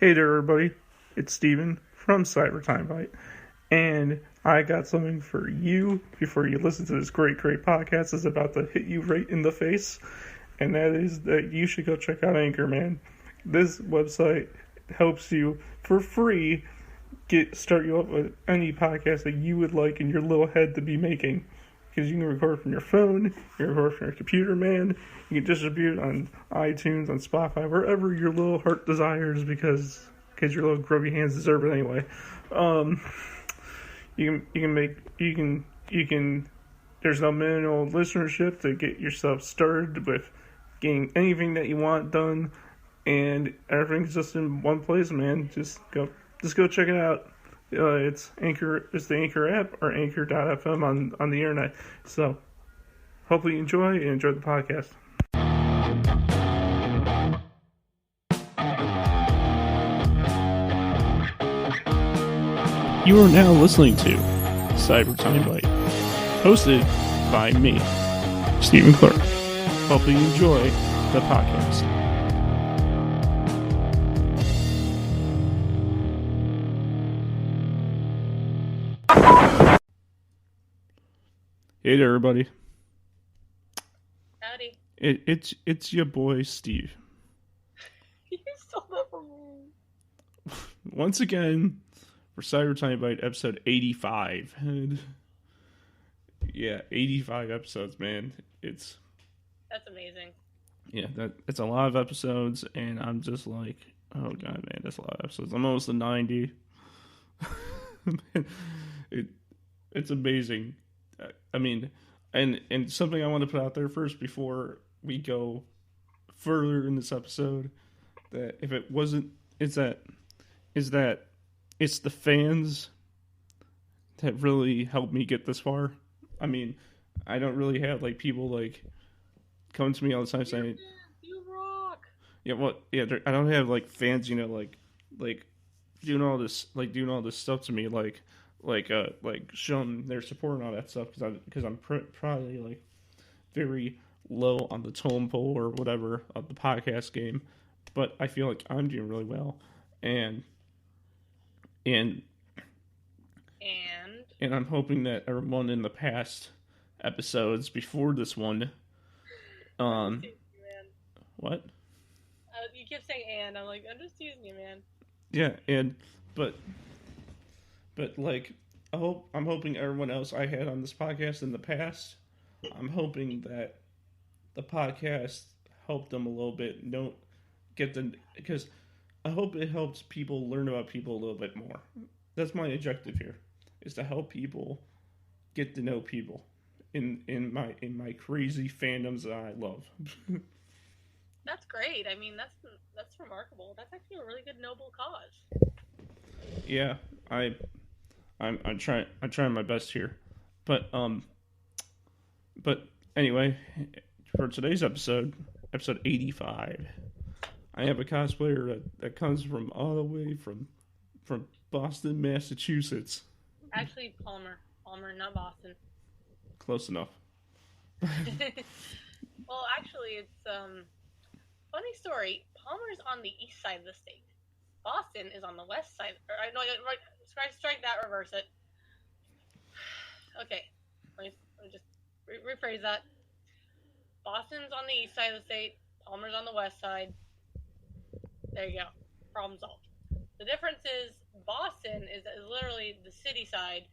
Hey there, everybody. It's Steven from Timebite, and I got something for you before you listen to this great podcast that's about to hit you right in the face, and that is that you should go check out Anchor, man. This website helps you for free start you up with any podcast that you would like in your little head to be making. Because you can record from your phone, you can record from your computer, man. You can distribute on iTunes, on Spotify, wherever your little heart desires, because your little grubby hands deserve it anyway. You can. There's no minimal listenership to get yourself started with getting anything that you want done, and everything's just in one place, man. Just go check it out. It's Anchor. It's the Anchor app or Anchor.fm on the internet. So, hopefully you enjoy the podcast. You are now listening to Timebite, hosted by me, Stephen Clark. Hopefully you enjoy the podcast. Hey there, everybody. Howdy. It's your boy Steve. You stole that from me. Once again, for Timebite episode 85. And yeah, 85 episodes, man. That's amazing. Yeah, it's a lot of episodes, and I'm just like, oh god, man, that's a lot of episodes. I'm almost to 90. It's amazing. I mean, and something I want to put out there first before we go further in this episode, that if it wasn't, is that it's the fans that really helped me get this far. I mean, I don't really have like people like come to me all the time saying, "You rock." Yeah, well, yeah, I don't have like fans, like doing all this stuff to me, like showing their support and all that stuff, because I'm probably like very low on the totem pole or whatever of the podcast game, but I feel like I'm doing really well, and I'm hoping that everyone in the past episodes before this one, what? You kept saying "and." I'm like, I'm just using you, man. Yeah, but like, I'm hoping everyone else I had on this podcast in the past, I'm hoping that the podcast helped them a little bit. Because I hope it helps people learn about people a little bit more. That's my objective here, is to help people get to know people in my crazy fandoms that I love. That's great. I mean, that's remarkable. That's actually a really good noble cause. Yeah, I'm trying my best here, but anyway, for today's episode 85, I have a cosplayer that comes from all the way from Boston, Massachusetts. Actually, Palmer, not Boston. Close enough. Well, actually, it's funny story. Palmer's on the east side of the state. Boston is on the west side. Right. Strike that. Reverse it. Okay, let me just rephrase that. Boston's on the east side of the state. Palmer's on the west side. There you go. Problem solved. The difference is Boston is literally the city side.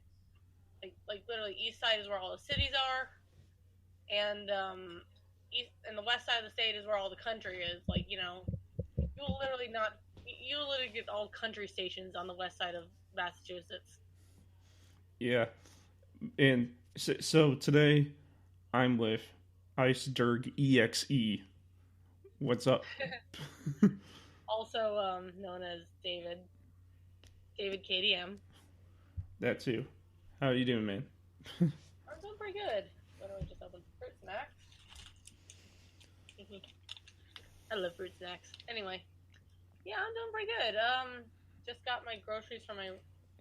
Like literally, east side is where all the cities are, and the west side of the state is where all the country is. Like, you'll literally get all country stations on the west side of Massachusetts. Yeah, and so today I'm with Icedurgexe. What's up? Also known as David KDM. That too. How are you doing, man? I'm doing pretty good. What do I just open? Fruit snacks. I love fruit snacks. Anyway, yeah, I'm doing pretty good. Just got my groceries from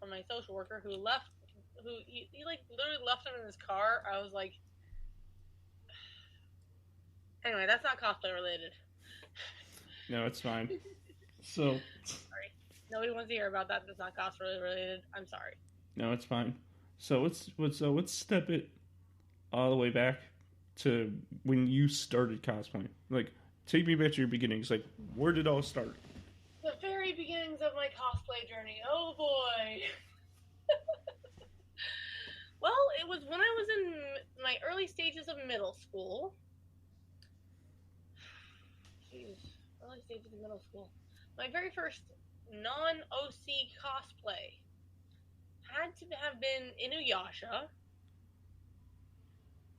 my social worker who he like literally left them in his car. I was like, anyway, that's not cosplay related. No, it's fine. So, sorry. Nobody wants to hear about that. That's not cosplay related. I'm sorry. No, it's fine. So let's step it all the way back to when you started cosplaying. Like, take me back to your beginnings. Like, where did it all start? The very beginnings of my cosplay journey. Oh boy. Well, it was when I was in my early stages of middle school. Jeez, early stages of middle school. My very first non-OC cosplay had to have been Inuyasha.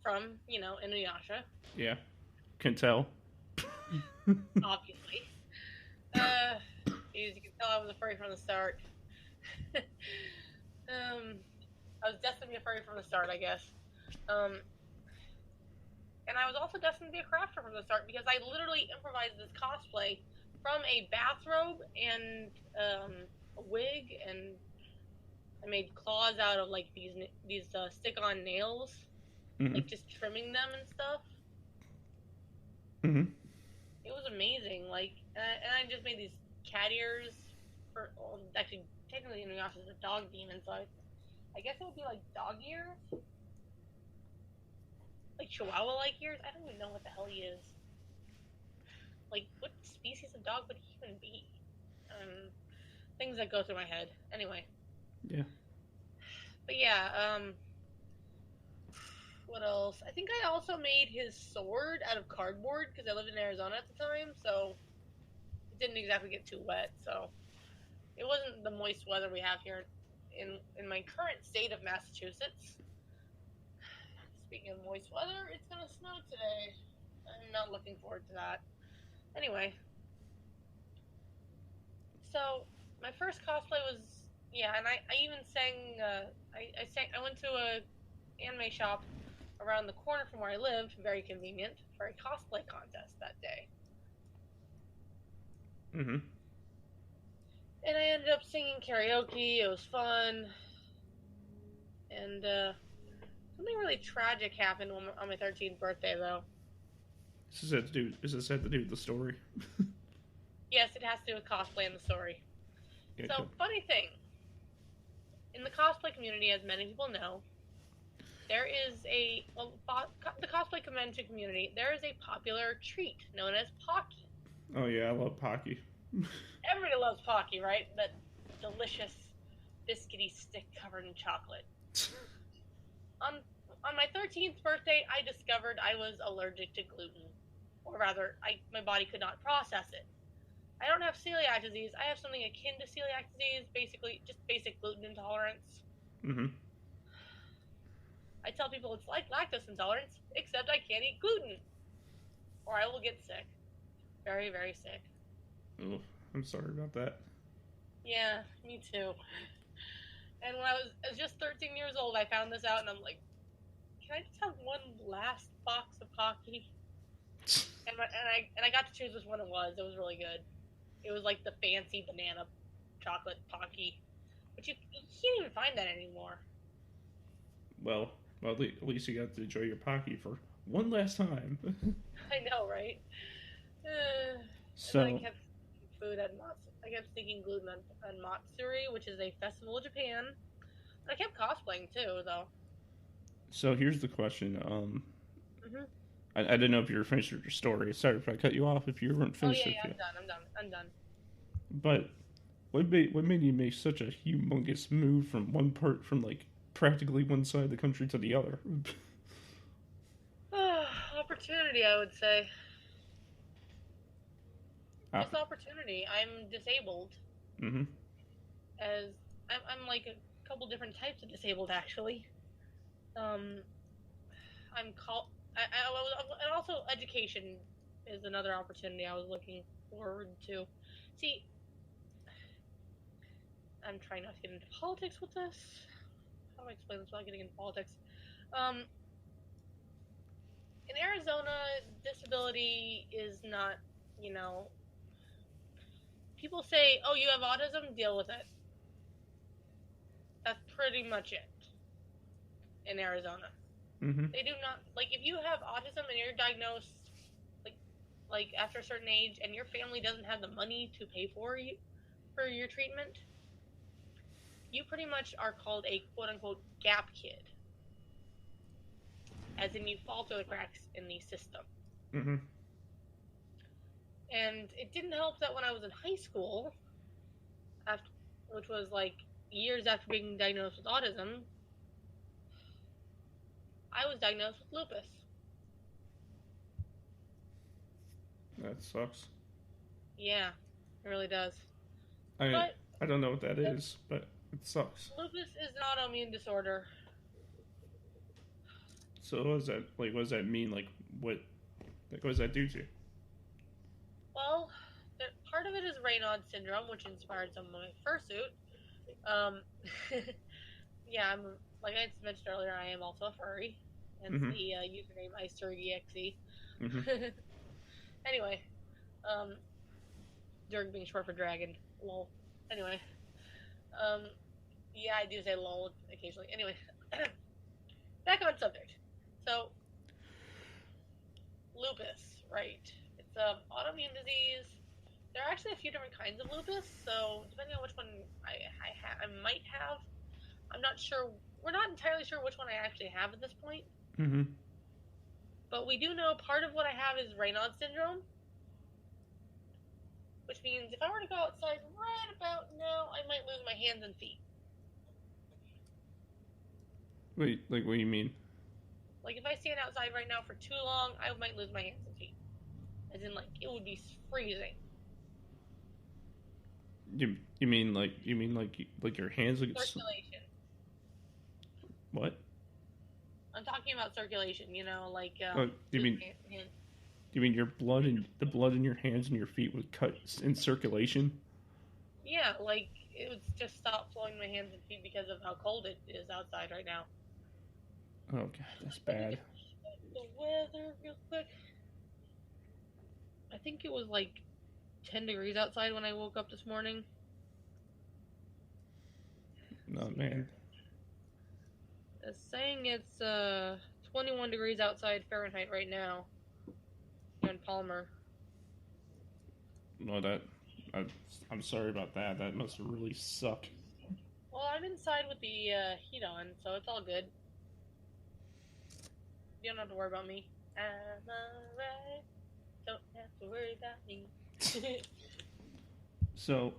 From, Inuyasha. Yeah, can tell. Obviously. As you can tell, I was a furry from the start. I was destined to be a furry from the start, I guess. And I was also destined to be a crafter from the start because I literally improvised this cosplay from a bathrobe and a wig, and I made claws out of like these stick-on nails, like just trimming them and stuff. Mm-hmm. It was amazing. Like, and I just made these cat ears for. Well, actually, technically, Inuyasha is a dog demon, so I guess it would be like dog ears, like Chihuahua-like ears. I don't even know what the hell he is. Like, what species of dog would he even be? Things that go through my head. Anyway. Yeah. But yeah, what else? I think I also made his sword out of cardboard because I lived in Arizona at the time, so it didn't exactly get too wet. So it wasn't the moist weather we have here in my current state of Massachusetts. Speaking of moist weather, it's gonna snow today. I'm not looking forward to that. Anyway, so my first cosplay was and I even sang. I went to a anime shop around the corner from where I lived, very convenient, for a cosplay contest that day. Mm-hmm. And I ended up singing karaoke. It was fun. And something really tragic happened on my 13th birthday, though. Is this had to do with the story? Yes, it has to do with cosplay and the story. Yeah, so, funny thing. In the cosplay community, as many people know, there is the cosplay convention community, there is a popular treat known as Pocky. Oh yeah, I love Pocky. Everybody loves Pocky, right? That delicious biscuity stick covered in chocolate. On my 13th birthday, I discovered I was allergic to gluten. Or rather, my body could not process it. I don't have celiac disease. I have something akin to celiac disease, basically just basic gluten intolerance. Mm-hmm. I tell people it's like lactose intolerance, except I can't eat gluten, or I will get sick. Very, very sick. Oh, I'm sorry about that. Yeah, me too. And when I was just 13 years old, I found this out, and I'm like, can I just have one last box of Pocky? And I got to choose which one it was. It was really good. It was like the fancy banana chocolate Pocky, but you can't even find that anymore. Well, at least you got to enjoy your Pocky for one last time. I know, right? So and then I kept food at I kept sneaking gluten on Matsuri, which is a festival in Japan. And I kept cosplaying too, though. So here's the question. Mm-hmm. I didn't know if you were finished with your story. Sorry if I cut you off if you weren't finished. Oh yeah, I'm done. But what made you make such a humongous move from like practically one side of the country to the other? Opportunity, I would say. Just opportunity. I'm disabled. Mm-hmm. As I'm like a couple different types of disabled, actually. And also education is another opportunity I was looking forward to. See, I'm trying not to get into politics with this. How do I explain this without getting into politics? In Arizona, disability is not, people say, oh, you have autism, deal with it. That's pretty much it in Arizona. Mm-hmm. They do not, like, if you have autism and you're diagnosed, like after a certain age and your family doesn't have the money to pay for you, for your treatment, you pretty much are called a quote-unquote gap kid. As in, you fall through the cracks in the system. Mm-hmm. And it didn't help that when I was in high school, which was like years after being diagnosed with autism, I was diagnosed with lupus. That sucks. Yeah, it really does. I don't know what that is, but it sucks. Lupus is an autoimmune disorder. So what does that like? What does that mean? What does that do to you? Well, part of it is Raynaud's syndrome, which inspired some of my fursuit. Yeah, I'm like I mentioned earlier. I am also a furry, hence the username Icedurgexe. Mm-hmm. Anyway, Durg being short for dragon. Lol. Anyway, yeah, I do say lol occasionally. Anyway, back on subject. So, lupus, right? It's an autoimmune disease. There are actually a few different kinds of lupus, so depending on which one I might have, I'm not sure. We're not entirely sure which one I actually have at this point. Mm-hmm. But we do know part of what I have is Raynaud's syndrome, which means if I were to go outside right about now, I might lose my hands and feet. Wait, like what do you mean? Like if I stand outside right now for too long, I might lose my hands and feet. As in, like, it would be freezing. You mean like your hands would get circulation. What? I'm talking about circulation. You know, like. You mean your blood and the blood in your hands and your feet would cut in circulation? Yeah, like it would just stop flowing in my hands and feet because of how cold it is outside right now. Oh god, that's bad. The weather, real quick. I think it was like 10 degrees outside when I woke up this morning. No, man. It's saying it's 21 degrees outside Fahrenheit right now here in Palmer. No, I'm sorry about that. That must have really sucked. Well, I'm inside with the heat on, so it's all good. You don't have to worry about me. I'm alright. Don't have to worry about me. So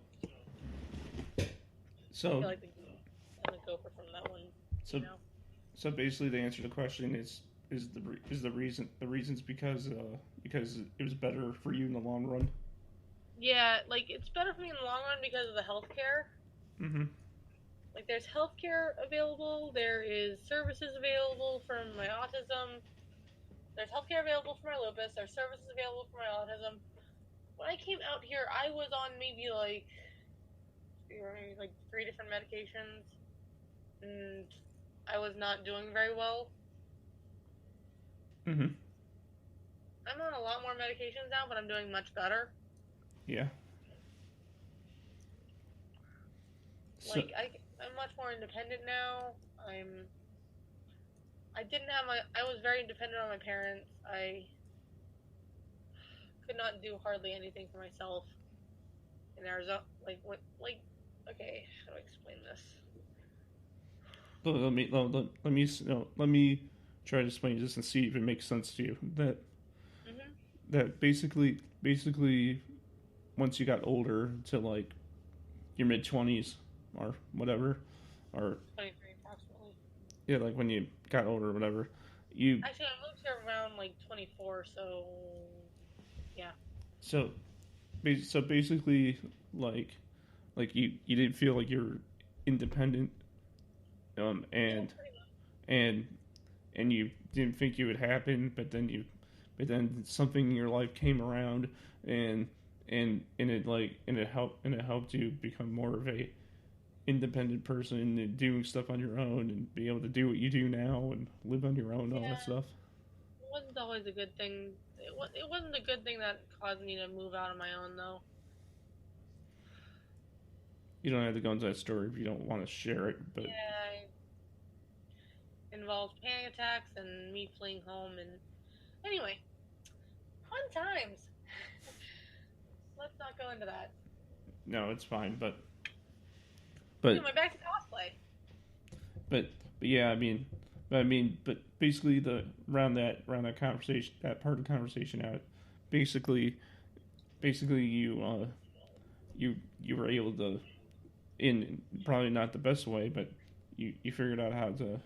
I feel like I'm the gopher from that one. So basically, the answer to the question is the reasons because it was better for you in the long run. Yeah, like it's better for me in the long run because of the healthcare. Mm-hmm. Like there's healthcare available, there is services available for my autism. There's healthcare available for my lupus. There's services available for my autism. When I came out here, I was on maybe like 3 different medications, and I was not doing very well. Mm-hmm. I'm on a lot more medications now, but I'm doing much better. Yeah. Like I'm much more independent now. I was very dependent on my parents. I could not do hardly anything for myself in Arizona. Okay, how do I explain this? Let me try to explain this and see if it makes sense to you. That basically once you got older to like your mid-20s or whatever, or 23 approximately. Yeah, like when you got older or whatever, Actually, I moved here around like 24, so yeah. So basically, like you didn't feel like you were independent, and you didn't think it would happen, but then something in your life came around, and it helped you become more of a independent person and doing stuff on your own and be able to do what you do now and live on your own and all that stuff. It wasn't always a good thing. It wasn't a good thing that caused me to move out on my own, though. You don't have to go into that story if you don't want to share it, but yeah, it involved panic attacks and me fleeing home, and anyway, fun times. Let's not go into that. no, it's fine, but Anyway, back to cosplay. but yeah, but basically the around that conversation, that part of the conversation out, basically you were able to, in probably not the best way, but you figured out how to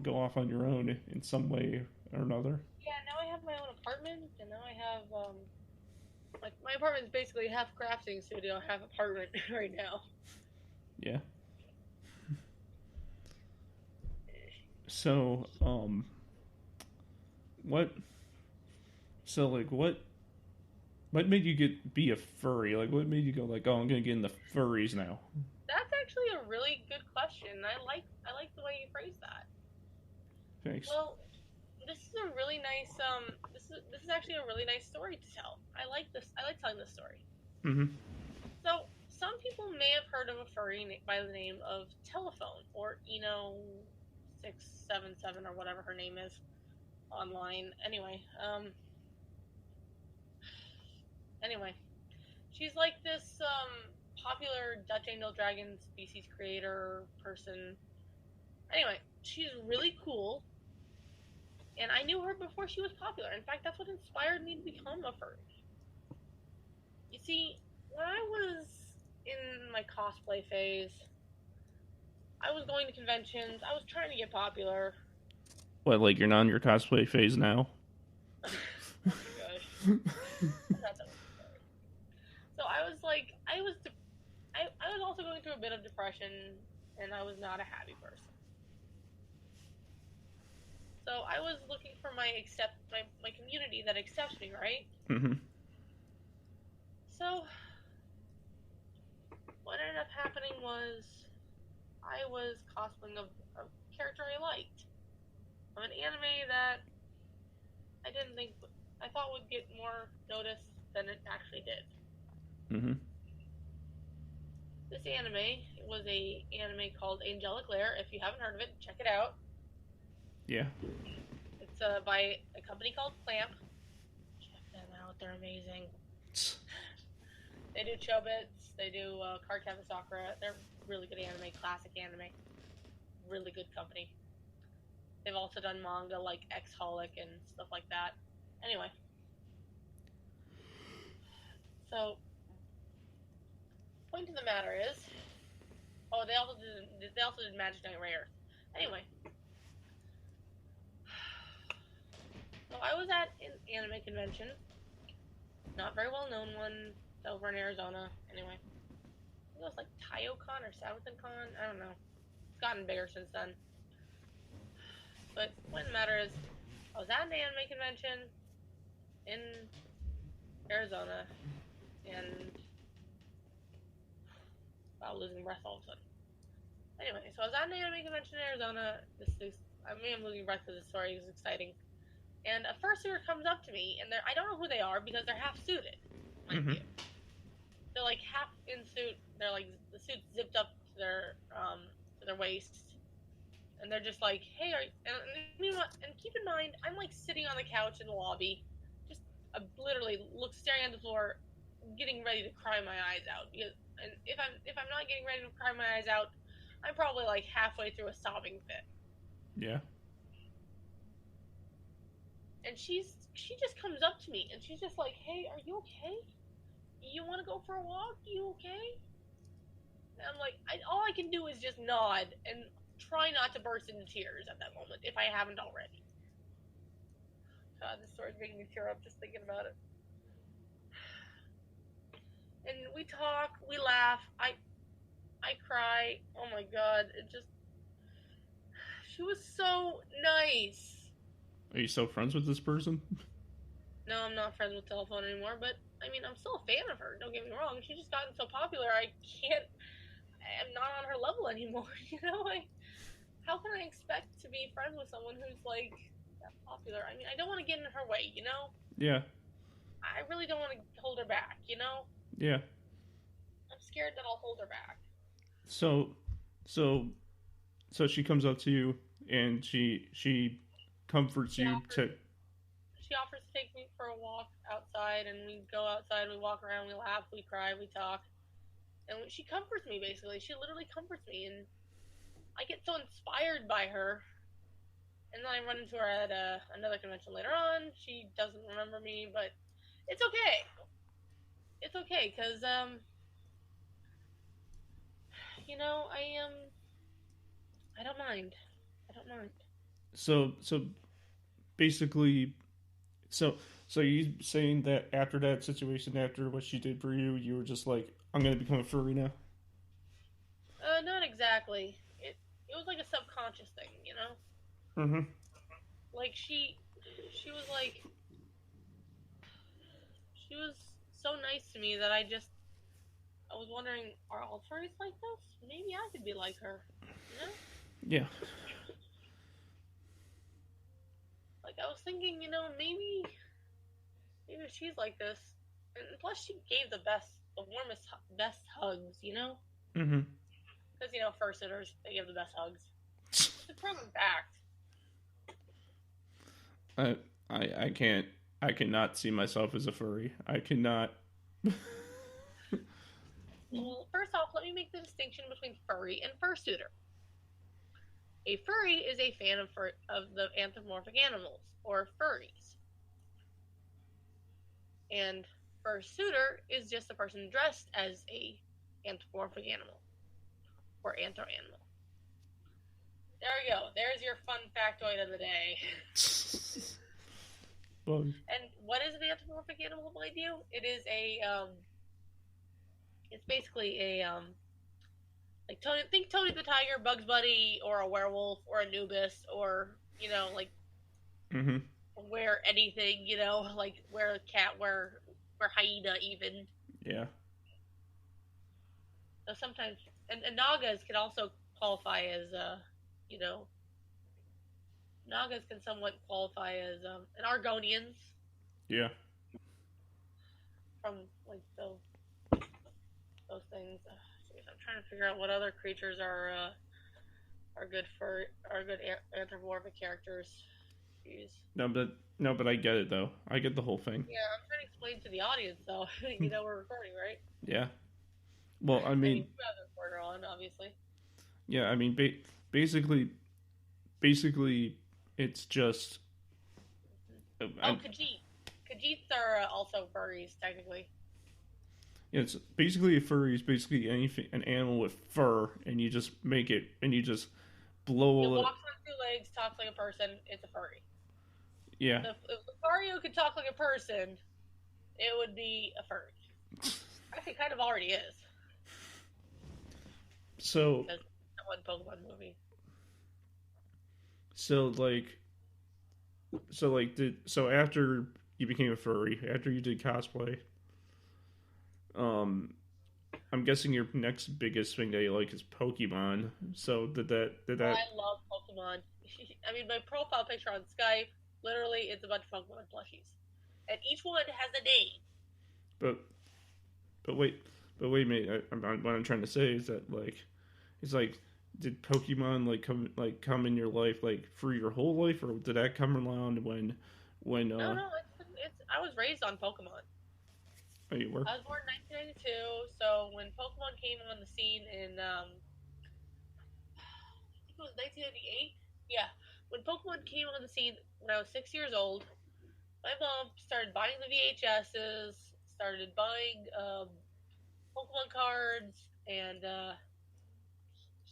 go off on your own in some way or another. Yeah, now I have my own apartment, and now I have like my apartment is basically half crafting studio, half apartment right now. Yeah. So what so like what made you be a furry? Like, what made you go like, oh, I'm gonna get in the furries now? That's actually a really good question. I like the way you phrase that. Thanks. Well, this is a really nice this is actually a really nice story to tell. I like this. I like telling this story. Mm-hmm. So some people may have heard of a furry by the name of Telephone or Eno677 or whatever her name is online. Anyway, she's like this popular Dutch Angel Dragon species creator person. Anyway, she's really cool, and I knew her before she was popular. In fact, that's what inspired me to become a furry. You see, when I was in my cosplay phase, I was going to conventions. I was trying to get popular. What, like you're not in your cosplay phase now? Oh my gosh. So I was like, I was also going through a bit of depression, and I was not a happy person. So I was looking for my community that accepts me, right? Mm-hmm. So what ended up happening was I was cosplaying a character I liked, of an anime that I thought would get more notice than it actually did. Mm-hmm. This anime was a anime called Angelic Lair. If you haven't heard of it, check it out. Yeah. It's by a company called Clamp. Check them out; they're amazing. They do Chobits, they do Cardcaptor Sakura. They're really good anime, classic anime. Really good company. They've also done manga like X-Holic and stuff like that. Anyway, so point of the matter is, they also did Magic Knight Rare. Anyway, so I was at an anime convention, not very well known one, over in Arizona. Anyway, it was like TaioCon or SabatonCon. I don't know. It's gotten bigger since then. But the point of the matter is, I was at an anime convention in Arizona, and wow, losing breath all of a sudden. Anyway, so I was at an anime convention in Arizona. I'm losing breath because the story is exciting. And a fursuiter comes up to me, and I don't know who they are because they're half suited. Mm-hmm. They're like half in suit. They're like the suit's zipped up to their waists, and they're just like, "Hey, and keep in mind, I'm like sitting on the couch in the lobby, just literally staring at the floor, getting ready to cry my eyes out. And if I'm not getting ready to cry my eyes out, I'm probably like halfway through a sobbing fit." Yeah. And she just comes up to me and she's just like, "Hey, are you okay? You want to go for a walk? You okay?" And I'm like, all I can do is just nod and try not to burst into tears at that moment if I haven't already. God, this story's making me tear up just thinking about it. And we talk, we laugh, I cry. Oh my God, she was so nice. Are you still friends with this person? No, I'm not friends with Telephone anymore, but I mean, I'm still a fan of her. Don't get me wrong. She's just gotten so popular, I'm not on her level anymore. How can I expect to be friends with someone who's like that popular? I mean, I don't want to get in her way, Yeah. I really don't want to hold her back, Yeah. I'm scared that I'll hold her back. So she comes up to you and she comforts you to. She she offers to take me for a walk outside, and we go outside, we walk around, we laugh, we cry, we talk, and she comforts me. Basically, she literally comforts me, and I get so inspired by her. And then I run into her at another convention later on. She doesn't remember me, but it's okay. It's okay, because I don't mind. I don't mind. So basically, so you saying that after that situation, after what she did for you, you were just like, I'm gonna become a furry now. Not exactly. It was like a subconscious thing, you know. Mm-hmm. Like she was like she was so nice to me that I was wondering, are all furries like this? Maybe I could be like her, you know. Yeah. Like I was thinking, maybe she's like this, and plus she gave the warmest, best hugs, you know. Mm-hmm. Because fursuiters, they give the best hugs. It's a proven fact. I can't. I cannot see myself as a furry. I cannot. Well, first off, let me make the distinction between furry and fursuiter. A furry is a fan of the anthropomorphic animals, or furries. And fursuiter is just a person dressed as a anthropomorphic animal, or anthro-animal. There we go. There's your fun factoid of the day. Well, and what is an anthropomorphic animal, mind you? It is it's basically like Tony. Think Tony the Tiger, Bugs Bunny, or a werewolf, or Anubis, or mm-hmm. wear anything. Like wear a cat, wear hyena, even. Yeah. So sometimes, and Nagas can also qualify as Nagas can somewhat qualify as and Argonians. Yeah. From like those things. I'm trying to figure out what other creatures are good anthropomorphic characters. Jeez. No, but I get it though. I get the whole thing. Yeah, I'm trying to explain to the audience though. We're recording, right? Yeah. Well, I mean, you have the recorder on, obviously. Yeah, I mean, basically, it's just. Khajiit. Khajiits are also furries, technically. It's basically a furry is basically an animal with fur, and you just make it, and you just blow it. Walks on two legs, talks like a person. It's a furry. Yeah. If Lucario could talk like a person, it would be a furry. Actually, kind of already is. So. Because that one Pokemon movie. So after you became a furry, after you did cosplay, I'm guessing your next biggest thing that you like is Pokemon. So did that? I love Pokemon. I mean, my profile picture on Skype, literally, it's a bunch of Pokemon plushies, and each one has a name. But wait a minute. What I'm trying to say is that it's like, did Pokemon come in your life for your whole life, or did that come around when? No, I was raised on Pokemon. Oh, you were? I was born in 1992, so when Pokemon came on the scene in, I think it was 1998? Yeah. When Pokemon came on the scene when I was 6 years old, my mom started buying the VHSs, started buying Pokemon cards, and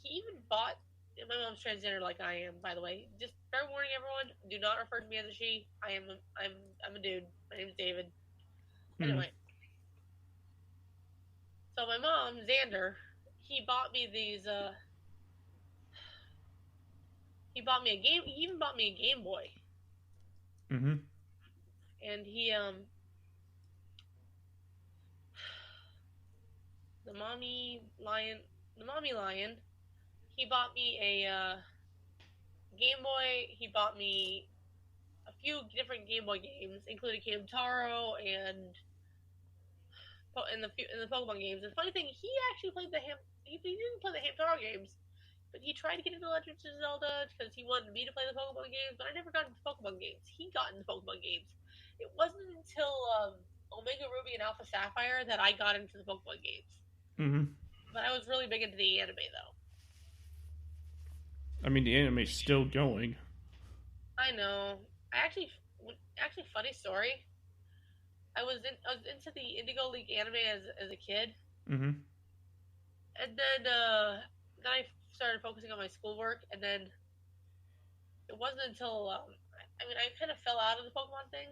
he even bought. My mom's transgender like I am, by the way. Just fair warning, everyone: do not refer to me as a she. I'm a dude. My name's David. Anyway. So my mom, Xander, he bought me these. He bought me a game. He even bought me a Game Boy. Mm-hmm. And he the mommy lion. He bought me a Game Boy. He bought me a few different Game Boy games, including Hamtaro and in the Pokemon games. The funny thing, he actually played he didn't play the Hamtaro games, but he tried to get into Legend of Zelda because he wanted me to play the Pokemon games, but I never got into Pokemon games. He got into Pokemon games. It wasn't until Omega Ruby and Alpha Sapphire that I got into the Pokemon games. Mm-hmm. But I was really big into the anime, though. I mean, the anime's still going. I know. Actually, funny story. I was into the Indigo League anime as a kid, Mm-hmm. and then I started focusing on my schoolwork, and then it wasn't until I kind of fell out of the Pokemon thing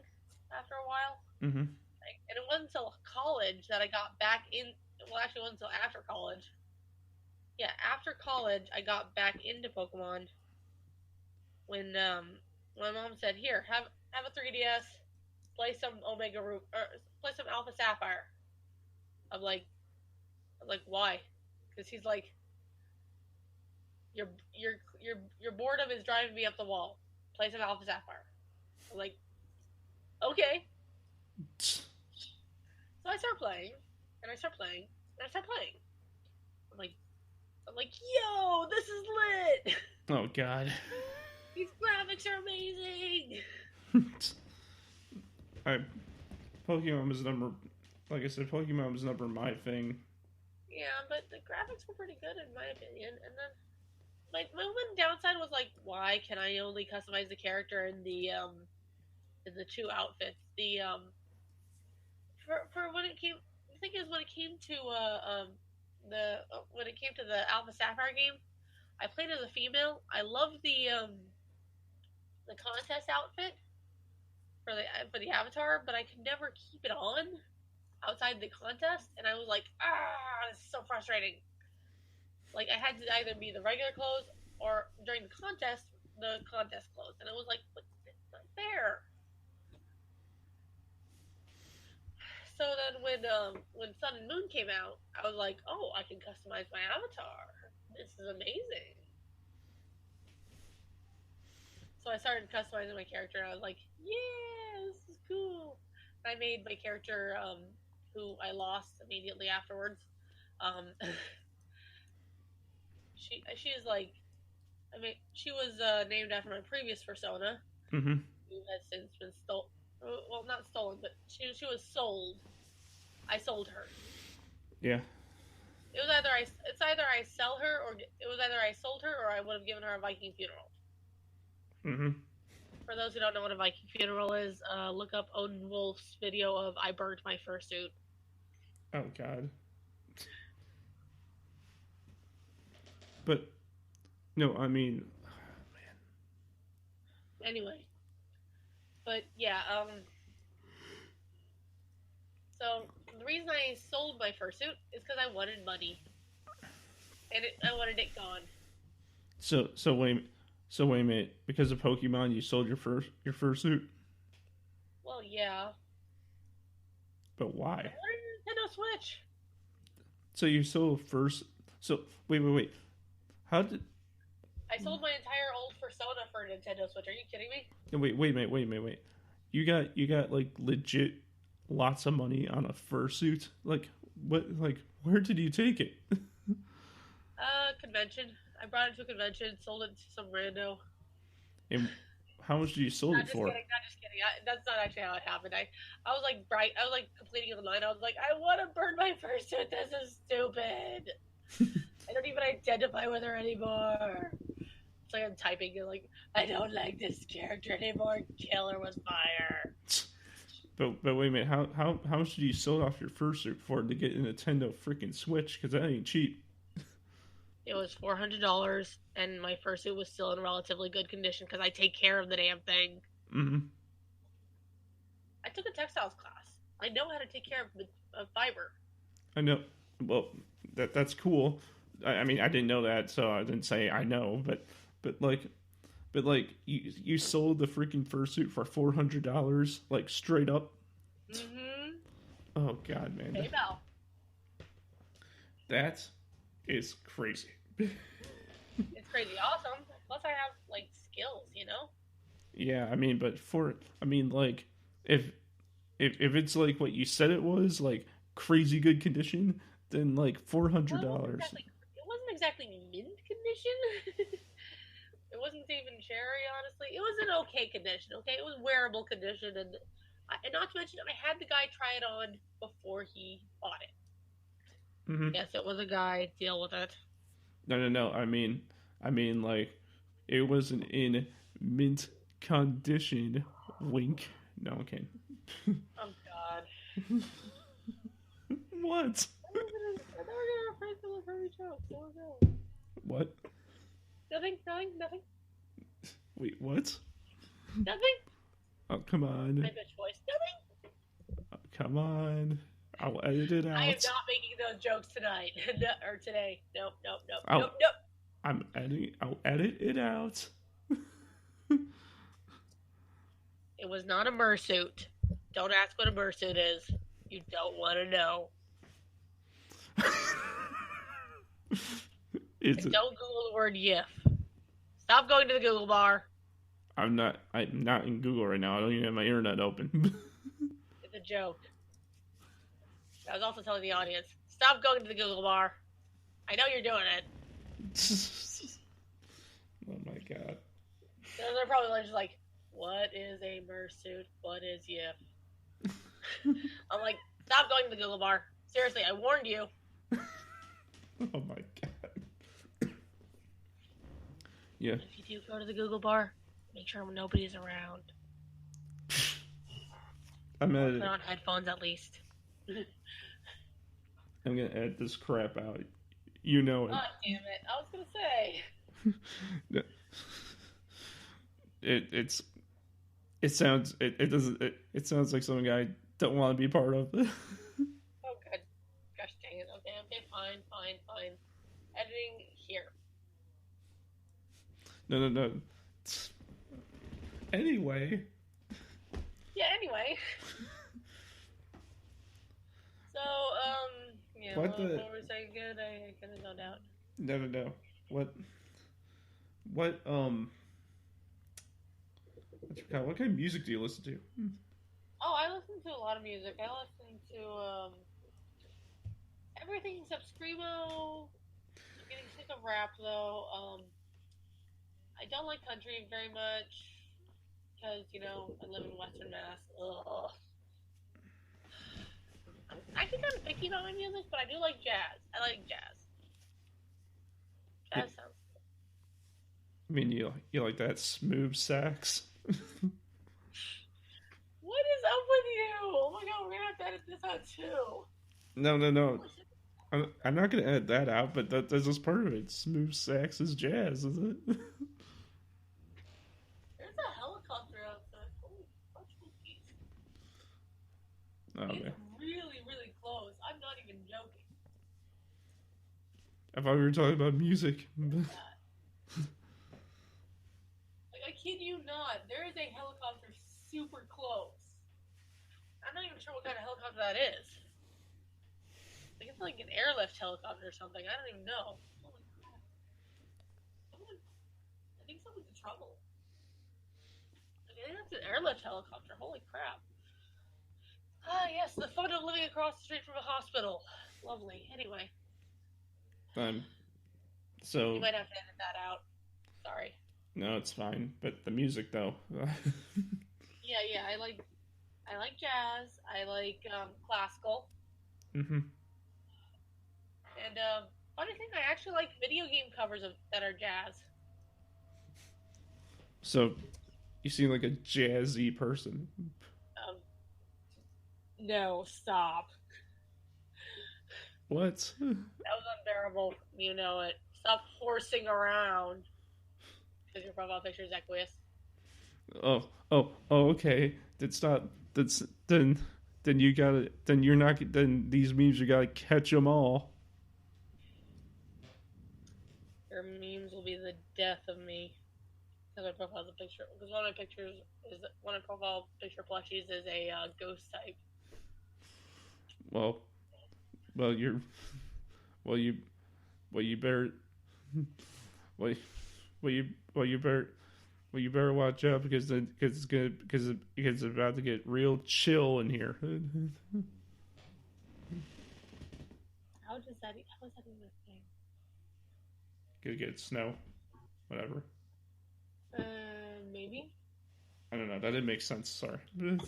after a while, Mm-hmm. and it wasn't until college that I got back in. Well, actually, it wasn't until after college. Yeah, after college, I got back into Pokemon when my mom said, "Here, have a 3DS, play some Omega Ruby, or play some Alpha Sapphire." I'm like, why? Because he's like, your boredom is driving me up the wall. Play some Alpha Sapphire. I'm like, okay. So I start playing, and I start playing, and I start playing. I'm like, yo, this is lit. Oh God. These graphics are amazing. Pokemon was number. Like I said, Pokemon was never my thing. Yeah, but the graphics were pretty good in my opinion. And then my one downside was like, why can I only customize the character in the two outfits? The for when it came, the thing is when it came to when it came to the Alpha Sapphire game, I played as a female. I loved the contest outfit for the avatar, but I could never keep it on outside the contest, and I was like, this is so frustrating. Like, I had to either be the regular clothes or during the contest clothes, and it was like, but it's not fair. So then when Sun and Moon came out, I was like, oh, I can customize my avatar. This is amazing. So I started customizing my character, and I was like, yeah, this is cool. I made my character, who I lost immediately afterwards. She is like, I mean, she was named after my previous persona, Mm-hmm. who has since been stolen. Well, not stolen, but she was sold. I sold her. Yeah. It's either I sell her, or it was either I sold her, or I would have given her a Viking funeral. Mm-hmm. For those who don't know what a Viking funeral is, look up Odin Wolf's video of I burnt my fursuit. Oh God. But no, I mean, man. Anyway, but yeah, so the reason I sold my fursuit is because I wanted money, and I wanted it gone. So wait a minute. Because of Pokemon, you sold your fursuit. Well, yeah. But why? I wanted a Nintendo Switch. So you sold first. So wait. How did? I sold my entire old persona for a Nintendo Switch. Are you kidding me? Wait a minute. You got like legit lots of money on a fursuit. Like what? Like where did you take it? Convention. I brought it to a convention, sold it to some rando. And how much did you sold it for? Not just kidding. That's not actually how it happened. I was like completing the line. I was like, I want to burn my fursuit. This is stupid. I don't even identify with her anymore. It's like I'm typing and like, I don't like this character anymore. Kill her with fire. But wait a minute. How much did you sell off your fursuit for to get a Nintendo freaking Switch? Because that ain't cheap. It was $400, and my fursuit was still in relatively good condition because I take care of the damn thing. Mm-hmm. I took a textiles class. I know how to take care of fiber. I know. Well, that's cool. I mean, I didn't know that, so I didn't say I know. But you sold the freaking fursuit for $400, like straight up. Mm-hmm. Oh God, man. PayPal. That is crazy. It's crazy awesome. Plus, I have like skills, you know. Yeah, I mean, like if it's like what you said it was, like crazy good condition, then like $400. It wasn't exactly mint condition. It wasn't even cherry, honestly. It was an okay condition. Okay, it was wearable condition, and And not to mention, I had the guy try it on before he bought it. Mm-hmm. Yes, it was a guy. Deal with it. No. I mean, like, it wasn't in mint condition. Wink. No, okay. Oh God. What? I thought we were gonna rephrase the very joke. There we go. What? Nothing. Wait, what? Nothing. Oh, come on. My bitch voice. Nothing. Oh, come on. I'll edit it out. I am not making those jokes tonight or today. Nope. I'll edit it out. It was not a mersuit. Don't ask what a mersuit is. You don't want to know. Don't Google the word "yif." Stop going to the Google bar. I'm not in Google right now. I don't even have my internet open. It's a joke. I was also telling the audience, stop going to the Google bar. I know you're doing it. Oh my God. They're probably just like, what is a mersuit? What is yif? I'm like, stop going to the Google bar. Seriously, I warned you. Oh my God. Yeah. If you do go to the Google bar, make sure nobody's around. I'm editing. Put on headphones at least. I'm gonna edit this crap out. You know it. God damn it! I was gonna say. It sounds like something I don't want to be part of. Oh God, gosh dang it! Okay, fine. Editing here. No. Anyway. Yeah. Anyway. So yeah. What were we saying? Good. I kind of zoned out. No. What what kind of music do you listen to? Oh, I listen to a lot of music. I listen to everything except screamo. I'm getting sick of rap though. I don't like country very much because I live in Western Mass. Ugh. I think I'm picky about my music, but I do like jazz. I like jazz. Jazz sounds good. I mean, you like that smooth sax? What is up with you? Oh my God, we're gonna have to edit this out too. No. I'm not gonna edit that out, but that's just part of it. Smooth sax is jazz, isn't it? There's a helicopter outside. Holy fuck, jeez. Oh, it's man. really, really close. I'm not even joking. I thought we were talking about music. I kid you not. There is a helicopter super close. I'm not even sure what kind of helicopter that is. Like it's like an airlift helicopter or something. I don't even know. Holy crap. I think someone's in trouble. I think that's an airlift helicopter. Holy crap. Ah, yes, the fun of living across the street from a hospital. Lovely. Anyway. So you might have to edit that out. Sorry. No, it's fine. But the music, though. Yeah. I like jazz. I like classical. Mm-hmm. And funny thing, I actually like video game covers that are jazz. So, you seem like a jazzy person. No, stop. What? That was unbearable. You know it. Stop horsing around. Because your profile picture is aqueous. Oh, okay. Then you gotta. Then you're not. Then these memes, you gotta catch them all. Your memes will be the death of me. Because my profile is a picture. Because one of my profile picture plushies is a ghost type. Well, you better watch out because it's about to get real chill in here. How is that even a thing? Gonna get snow, whatever. Maybe. I don't know. That didn't make sense. Sorry. It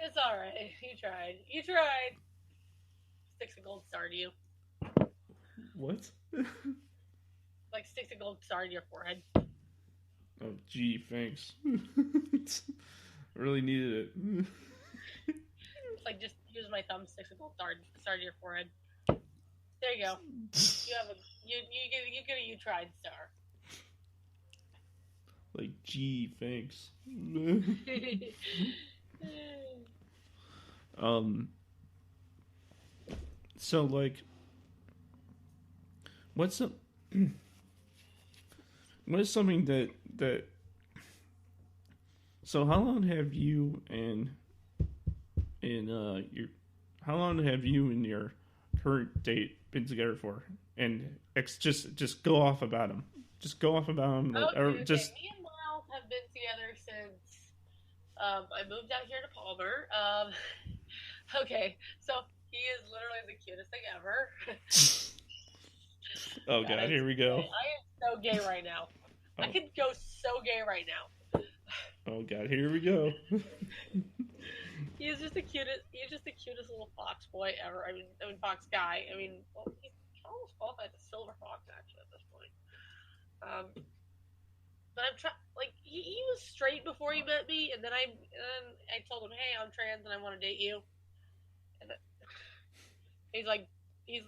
It's all right. You tried. You tried. Sticks a gold star to you. What? Like sticks a gold star to your forehead. Oh, gee, thanks. Really needed it. It's like just use my thumb, sticks a gold star to your forehead. There you go. You have a you get a you tried star. Like, gee, thanks. So like, what's some what is something that so how long have you and your how long have you and your current date been together for? And just go off about him. Just go off about him. Okay. Me and Miles have been together since I moved out here to Palmer. Okay, so he is literally the cutest thing ever. Oh God, here we go. I am so gay right now. Oh. I could go so gay right now. Oh God, here we go. He's just the cutest little fox boy ever. I mean fox guy. I mean, well, he's almost qualified as a silver fox actually at this point. But I'm trying. Like he was straight before he met me, and then I told him, hey, I'm trans and I want to date you. And he's like, he's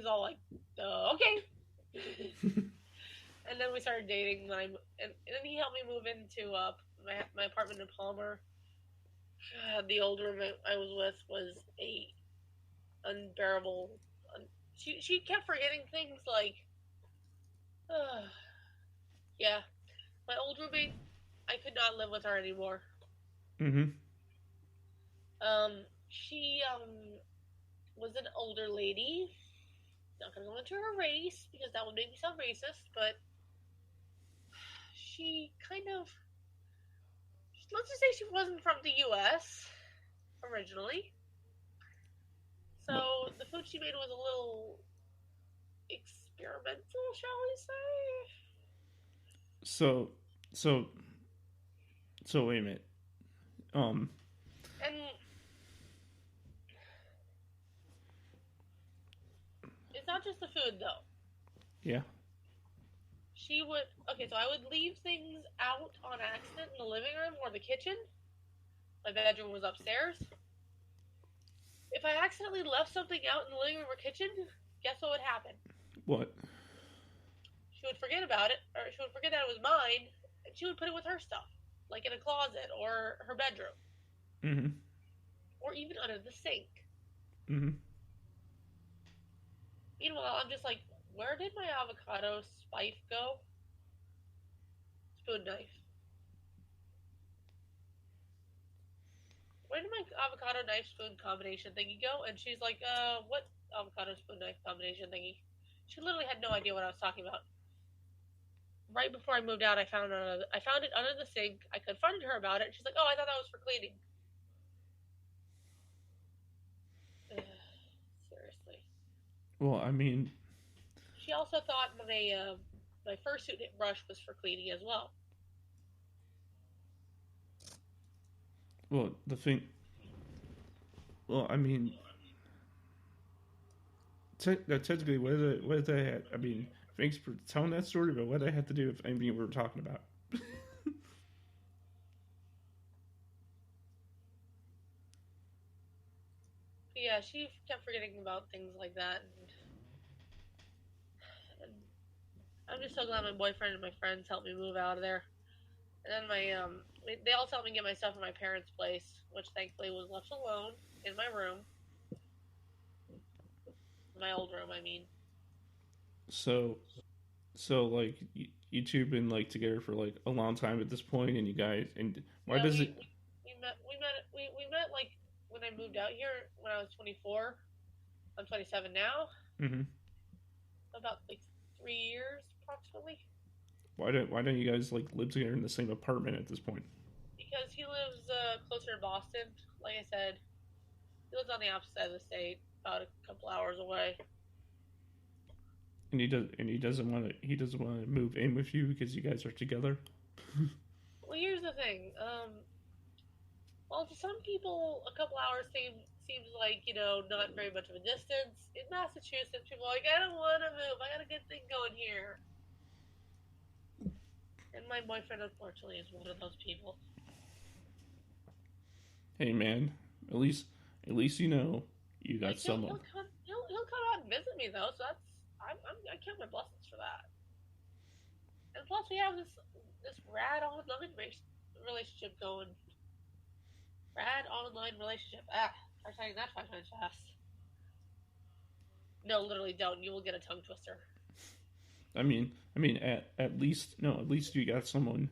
all like, okay. And then we started dating. And then he helped me move into my apartment in Palmer. The old roommate I was with was a unbearable. She kept forgetting things like, yeah, my old roommate, I could not live with her anymore. Mm-hmm. She was an older lady. Not gonna go into her race because that would make me sound racist, but she kind of, let's just say she wasn't from the U.S. originally. So the food she made was a little experimental, shall we say? So wait a minute. And it's not just the food though. Yeah. She would, so I would leave things out on accident in the living room or the kitchen. My bedroom was upstairs. If I accidentally left something out in the living room or kitchen, guess what would happen? What? She would forget about it, or she would forget that it was mine, and she would put it with her stuff, like in a closet or her bedroom. Mm-hmm. Or even under the sink. Mm-hmm. Meanwhile, I'm just like, where did my avocado spice go? Spoon knife. Where did my avocado knife spoon combination thingy go? And she's like, what avocado spoon knife combination thingy? She literally had no idea what I was talking about. Right before I moved out, I found it under the sink. I confronted her about it. She's like, oh, I thought that was for cleaning. Seriously. Well, I mean, she also thought my fursuit brush was for cleaning as well. Well, I mean, technically, what did that? I mean, thanks for telling that story, but what did that have to do with anything we were talking about? Yeah, she kept forgetting about things like that, and I'm just so glad my boyfriend and my friends helped me move out of there. And then they all helped me get my stuff in my parents' place, which thankfully was left alone in my room. My old room, I mean. So like you two been like together for like a long time at this point, and you guys, and why does it? We met like when I moved out here when I was 24. I'm 27 now. Mm-hmm. About like 3 years approximately. Why don't you guys like live together in the same apartment at this point? Because he lives closer to Boston. Like I said, he lives on the opposite side of the state, about a couple hours away. And he doesn't want to move in with you because you guys are together. Well, here's the thing. Well, to some people, a couple hours seems like, not very much of a distance. In Massachusetts, people are like, I don't want to move. I got a good thing going here. And my boyfriend, unfortunately, is one of those people. Hey, man. At least you got someone. He'll come out and visit me though, so I count my blessings for that. And plus, we have this rad online relationship going. Rad online relationship. Try saying that 5 times fast. No, literally don't. You will get a tongue twister. I mean, at least you got someone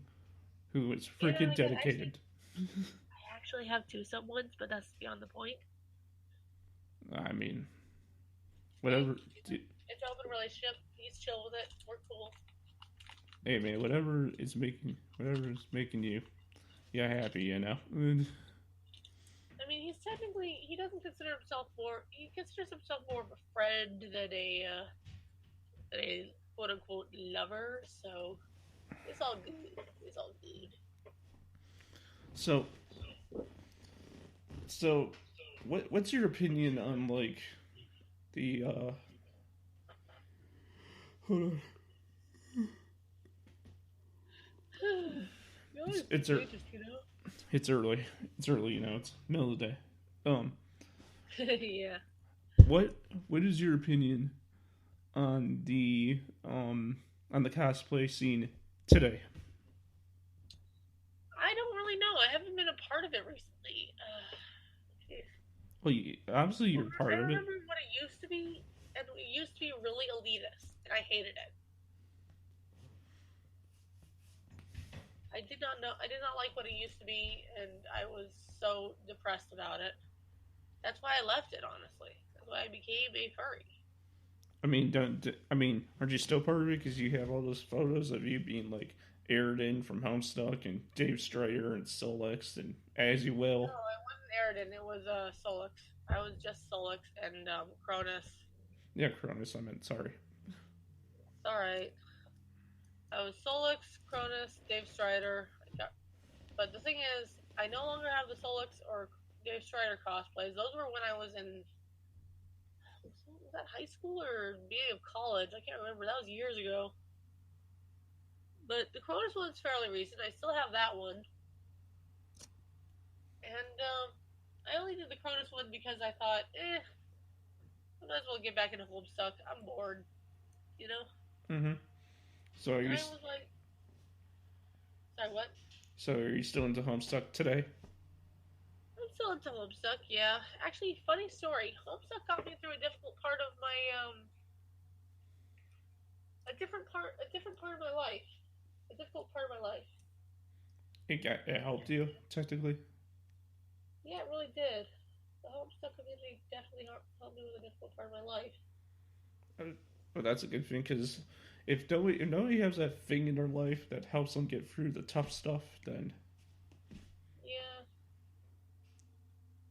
who is freaking dedicated. I actually have 2 someones, but that's beyond the point. I mean, whatever. It's an open relationship. He's chill with it. We're cool. Hey man, whatever is making you happy, I mean, he doesn't consider himself he considers himself more of a friend than a quote unquote lover, so it's all good. It's all good. So what's your opinion on like the hold on. It's early. It's early. It's middle of the day. Yeah. What is your opinion on the cosplay scene today? I don't really know. I haven't been a part of it recently. Well, obviously you're part of it. I remember what it used to be, and it used to be really elitist, and I hated it. I did not like what it used to be, and I was so depressed about it. That's why I left it, honestly. That's why I became a furry. Aren't you still part of it? Because you have all those photos of you being like aired in from Homestuck and Dave Strider and Solix and As You Will. No, it wasn't aired in. It was Solix. I was just Solix and Cronus. Yeah, Cronus. I meant sorry. It's all right. I was Solix, Cronus, Dave Strider. But the thing is, I no longer have the Solix or Dave Strider cosplays. Those were when I was in, was that high school or beginning of college? I can't remember. That was years ago. But the Cronus one's fairly recent. I still have that one. And I only did the Cronus one because I thought, I might as well get back into Homestuck. I'm bored. Mm-hmm. So are you? I was like, sorry, what? So are you still into Homestuck today? I'm still into Homestuck, yeah. Actually, funny story. Homestuck got me through a difficult part of my a different part of my life. A difficult part of my life. It helped you technically. Yeah, it really did. The Homestuck community definitely helped me with a difficult part of my life. Well, that's a good thing because if nobody has that thing in their life that helps them get through the tough stuff, then yeah,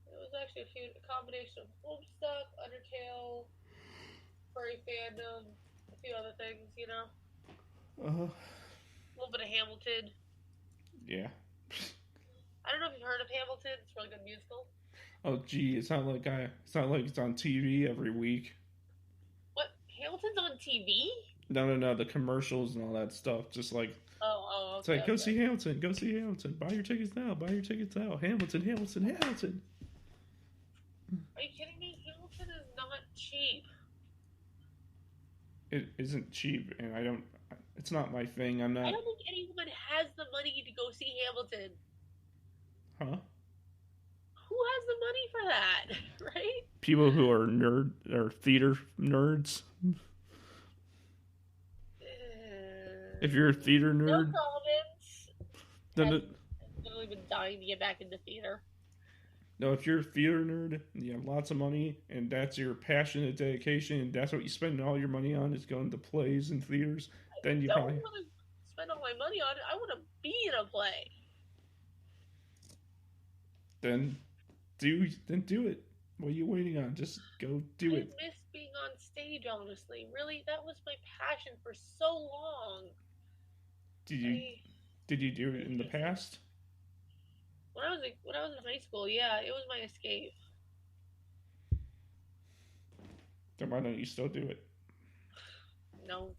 it was actually a combination of Homestuck, Undertale, furry fandom, a few other things, A little bit of Hamilton. Yeah. I don't know if you've heard of Hamilton. It's a really good musical. Oh, gee, it's not like it's on TV every week. What? Hamilton's on TV? No, the commercials and all that stuff. Just like, okay. It's like, go see Hamilton. Buy your tickets now. Hamilton. Are you kidding me? Hamilton is not cheap. It isn't cheap, and it's not my thing. I don't think anyone has the money to go see Hamilton. Huh? Who has the money for that, right? People who are theater nerds. If you're a theater nerd, no comments. Then I've literally been dying to get back into theater. No, if you're a theater nerd and you have lots of money and that's your passion and dedication and that's what you spend all your money on is going to plays and theaters, then you probably want to spend all my money on it. I want to be in a play. Then do it. What are you waiting on? Just go do it. I miss being on stage, honestly. Really, that was my passion for so long. Did you do it in the past? when I was in high school, yeah, it was my escape. Then why don't you still do it? No,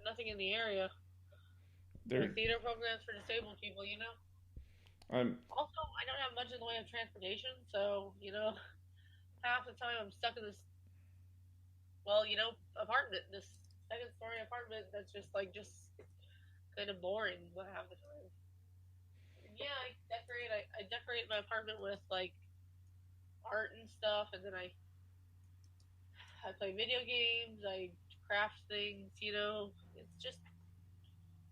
nothing in the area. No There, theater programs for disabled people, you know. I'm. Also, I don't have much in the way of transportation, so half the time I'm stuck in this, apartment, this second story apartment that's just kind of boring half the time. And yeah, I decorate my apartment with like art and stuff, and then I play video games, I craft things, It's just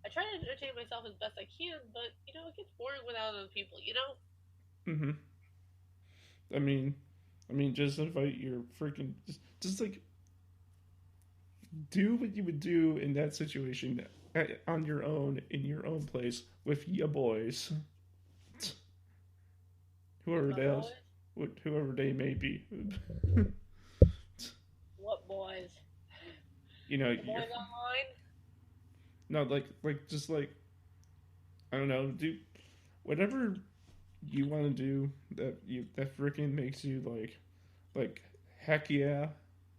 I try to entertain myself as best I can, but it gets boring without other people. Mm-hmm. I mean, just invite your freaking, just like do what you would do in that situation on your own in your own place with your boys, whoever My they else, boys, whoever they may be. what boys? You know, The boys online? no, just like I don't know, do whatever you want to do that freaking makes you like heck yeah,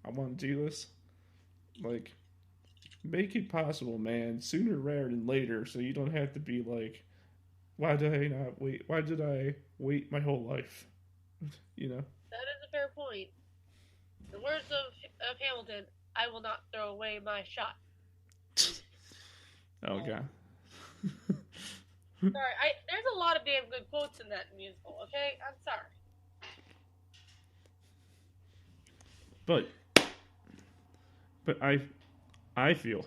I want to do this. Like, make it possible, man, sooner rather than later, so you don't have to be like, why did I not wait? Why did I wait my whole life? You know. That is a fair point. The words of Hamilton, I will not throw away my shot. Oh god. Sorry, there's a lot of damn good quotes in that musical, okay? I'm sorry. But I feel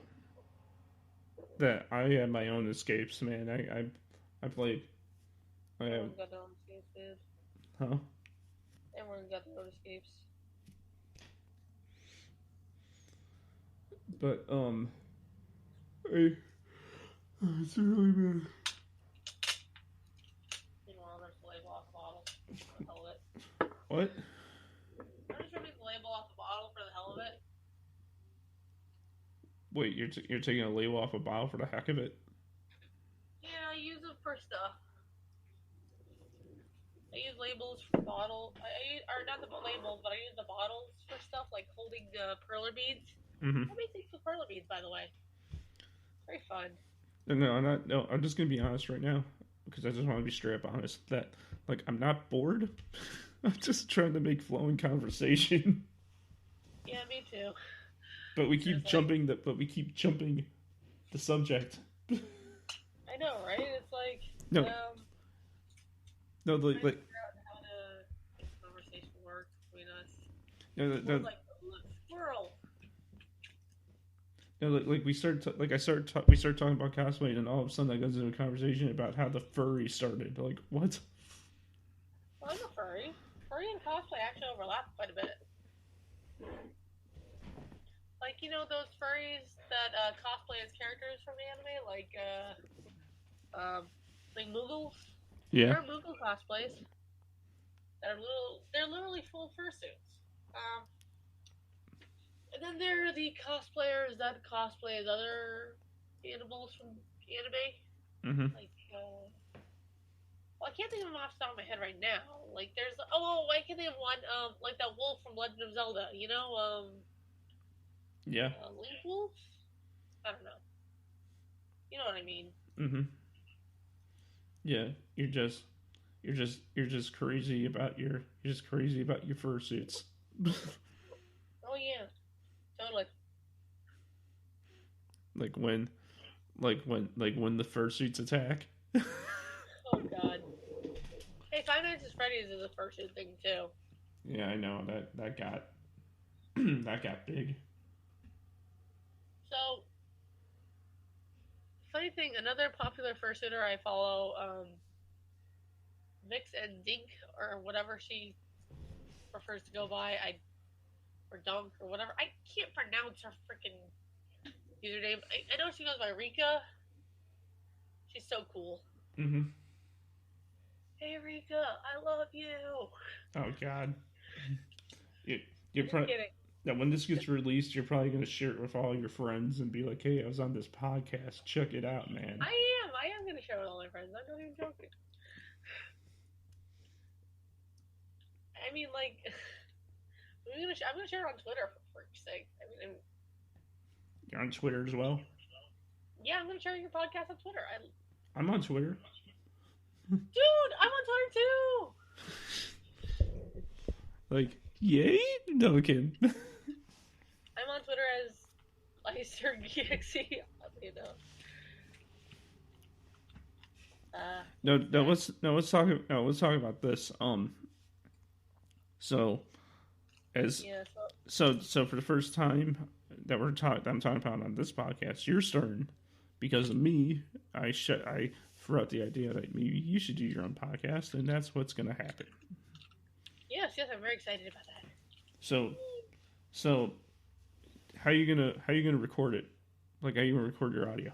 that I have my own escapes, man. I played. I have. Everyone's got their own escapes, dude. Huh? Everyone's got their own escapes. But it's really bad. There's the label off the bottle. For the hell of it. What? I'm just ripping the label off the bottle for the hell of it. Wait, you're taking a label off a bottle for the heck of it? Yeah, I use them for stuff. I use labels for bottles. Or not the labels, but I use the bottles for stuff like holding perler beads. Mm-hmm. Nobody thinks of perler beads, by the way. Very fun. No, I'm not. No, I'm just gonna be honest right now because I just want to be straight up honest. That like I'm not bored. I'm just trying to make flowing conversation. Yeah, me too. But we keep jumping the subject. I know, right? It's like no, no, like figure out how to make the conversation work between us. No, like squirrel. No, like we started talking about cosplay, and all of a sudden that goes into a conversation about how the furry started. Like what? Well, I'm a furry. Furry and cosplay actually overlap quite a bit. Like, those furries that cosplay as characters from anime, like Moogles? Yeah. There are Moogle cosplays. They're literally full fursuits. And then there are the cosplayers that cosplay as other animals from anime. Mm-hmm. Like, well, I can't think of them off the top of my head right now. Like, I can think of one, like that wolf from Legend of Zelda, Yeah. Link Wolf? I don't know. You know what I mean? Mm-hmm. Yeah, you're just crazy about your fursuits. Oh yeah, totally. Like when the fursuits attack. Oh god. Hey, Five Nights at Freddy's is a fursuit thing too. Yeah, I know that got that got big. So, funny thing, another popular fursuiter I follow, Vix and Dink, or whatever she prefers to go by, or Dunk, or whatever. I can't pronounce her freaking username. I know she goes by Rika. She's so cool. Mm-hmm. Hey Rika, I love you. Oh god. You're Just kidding. Now, when this gets released, you're probably going to share it with all your friends and be like, hey, I was on this podcast. Check it out, man. I am going to share it with all my friends. I'm not even joking. I mean, like, I'm gonna share it on Twitter for frick's sake. I mean, You're on Twitter as well? yeah, I'm gonna share your podcast on Twitter. I'm on Twitter. Dude, I'm on Twitter too. Like, yay? No, I'm kidding. I'm on Twitter as Icedurgexe. You know. Let's talk about this. So for the first time that I'm talking about on this podcast, your turn, because of me, I threw out the idea that maybe you should do your own podcast, and that's what's going to happen. Yes, I'm very excited about that. So how you gonna record it? Like, how you gonna record your audio?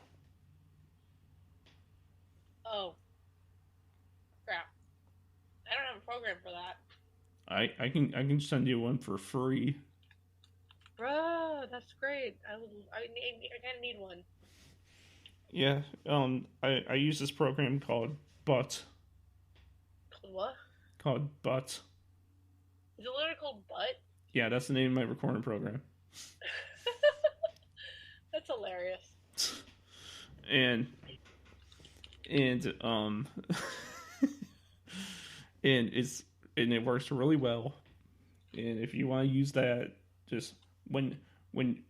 Oh, crap! I don't have a program for that. I can send you one for free. Bro, that's great. I kind of need one. Yeah. I use this program called Butt. Called what? Called Butt. Is it literally called Butt? Yeah, that's the name of my recording program. That's hilarious. And and it works really well. And if you want to use that, just when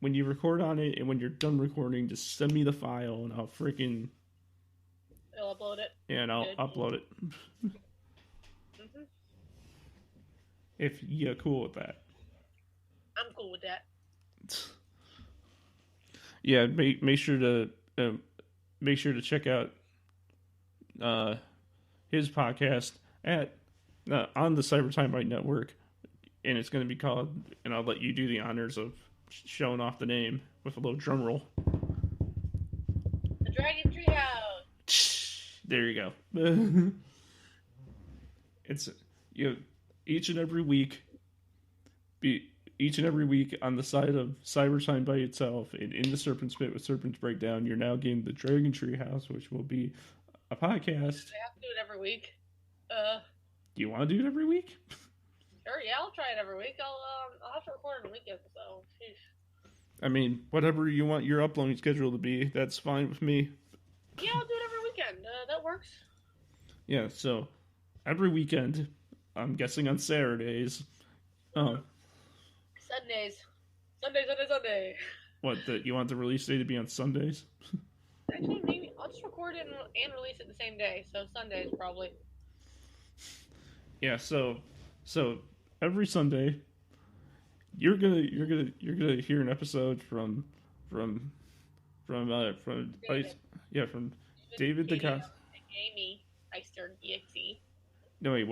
you record on it and when you're done recording, just send me the file and I'll freaking I'll upload it. Yeah, and I'll upload it. Mm-hmm. If you're cool with that. I'm cool with that. Yeah, make sure to check out his podcast at on the Cyber Timebite Network, and it's going to be called. And I'll let you do the honors of showing off the name with a little drum roll. The Dragon Treehouse. There you go. It's each and every week on the side of Cyber Timebite itself, and in the Serpent's Pit with Serpent's Breakdown, you're now getting the Dragon Treehouse, which will be a podcast. I have to do it every week. Do you want to do it every week? Sure, yeah, I'll try it every week. I'll have to record on a weekend, so. I mean, whatever you want your uploading schedule to be, that's fine with me. Yeah, I'll do it every weekend. That works. Yeah, so every weekend, I'm guessing on Saturdays. Sunday. What, you want the release day to be on Sundays? Actually, maybe I'll just record it and release it the same day. So Sundays probably. Yeah, so every Sunday, you're gonna hear an episode from David the Cos. Amy Icedurgexe. No wait,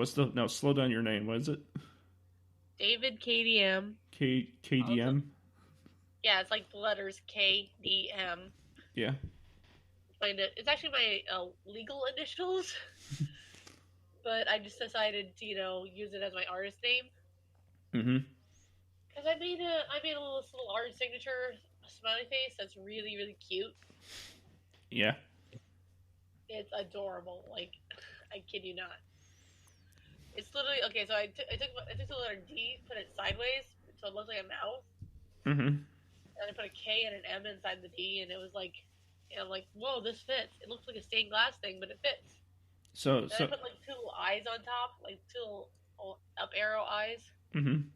slow down your name. What is it? David KDM. KDM. Yeah, it's like the letters KDM. Yeah. It's actually my legal initials, but I just decided to use it as my artist name. Mm-hmm. Because I made a little art signature smiley face that's really, really cute. Yeah. It's adorable. Like, I kid you not. It's literally okay. So I took the letter D, put it sideways, so it looks like a mouth. Mm-hmm. And I put a K and an M inside the D, and it was like, like, whoa, this fits. It looks like a stained glass thing, but it fits. So I put like two little eyes on top, like two little up arrow eyes. Mm-hmm.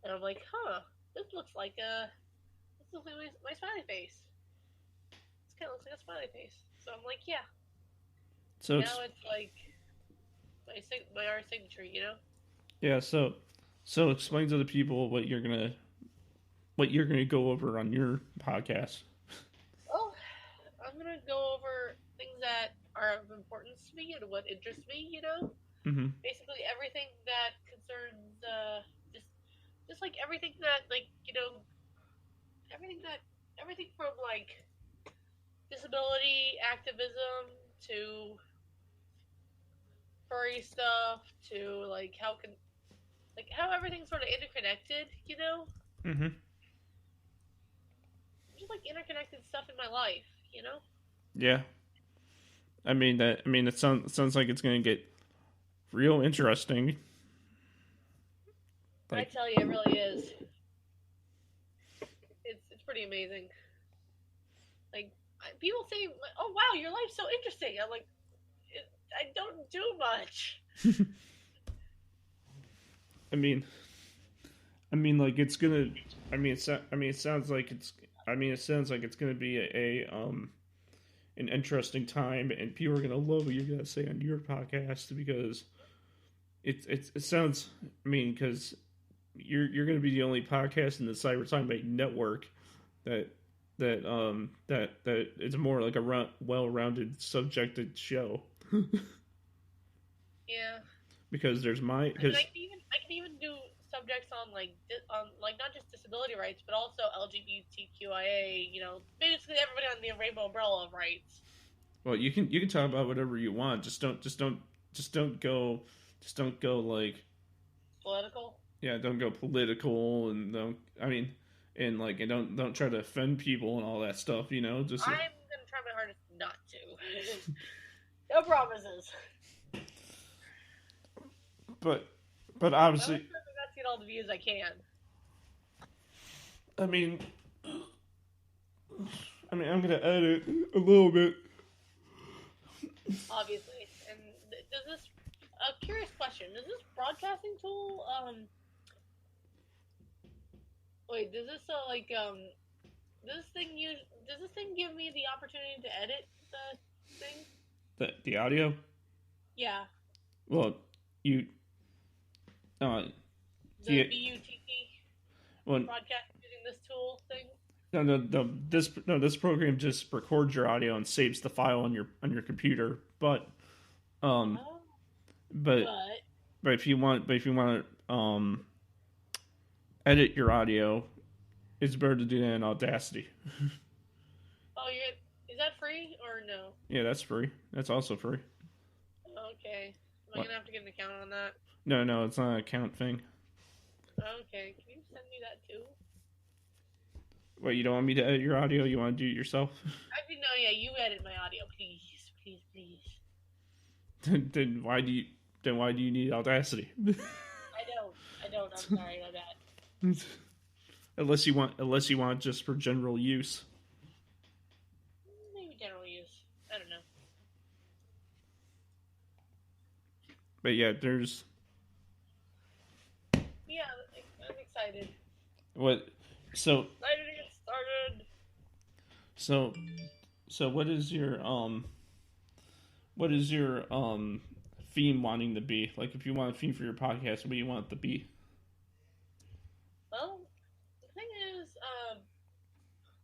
And I'm like, this looks like my smiley face. This kind of looks like a smiley face. So I'm like, yeah. So now it's like my art signature, Yeah. So explain to the people what you're gonna go over on your podcast. Well, I'm gonna go over things that are of importance to me and what interests me. Mm-hmm. Basically everything that concerns just like everything that everything from like disability activism to furry stuff to like how everything's sort of interconnected, Mm-hmm. Just like interconnected stuff in my life, Yeah. I mean it sounds like it's gonna get real interesting. I tell you, it really is. It's pretty amazing. Like, people say, "Oh wow, your life's so interesting." I'm like, I don't do much. I mean, like it's gonna. It sounds like it's. It sounds like it's gonna be an interesting time, and people are gonna love what you're gonna say on your podcast because it sounds. Because you're gonna be the only podcast in the Cyber Timebite network that it's more like a well-rounded subjected show. Yeah. Because there's my. I can even do subjects on like not just disability rights, but also LGBTQIA. Basically everybody on the rainbow umbrella of rights. Well, you can talk about whatever you want. Just don't go like political. Yeah, don't go political, and don't. And don't try to offend people and all that stuff. Just. I'm gonna try my hardest not to. No promises. But obviously, I'm not getting all the views I can. I'm gonna edit a little bit. Obviously, and does this? A curious question: does this broadcasting tool? Wait, does this does this thing give me the opportunity to edit the thing? The audio? Yeah. Well, you. The BUTT broadcast using this tool thing. No. This program just records your audio and saves the file on your computer. But if you want to edit your audio, it's better to do that in Audacity. Oh, is that free or no? Yeah, that's free. That's also free. Okay. Am I gonna have to get an account on that? No, it's not an account thing. Okay, can you send me that too? Wait, you don't want me to edit your audio? You want to do it yourself? You edit my audio, please. Then why do you need Audacity? I don't. I'm sorry, my bad. Unless you want just for general use. Maybe general use. I don't know. But yeah, there's. Yeah, I'm excited. What? So. Excited to get started. So what is your theme wanting to be? Like, if you want a theme for your podcast, what do you want it to be? Well, the thing is,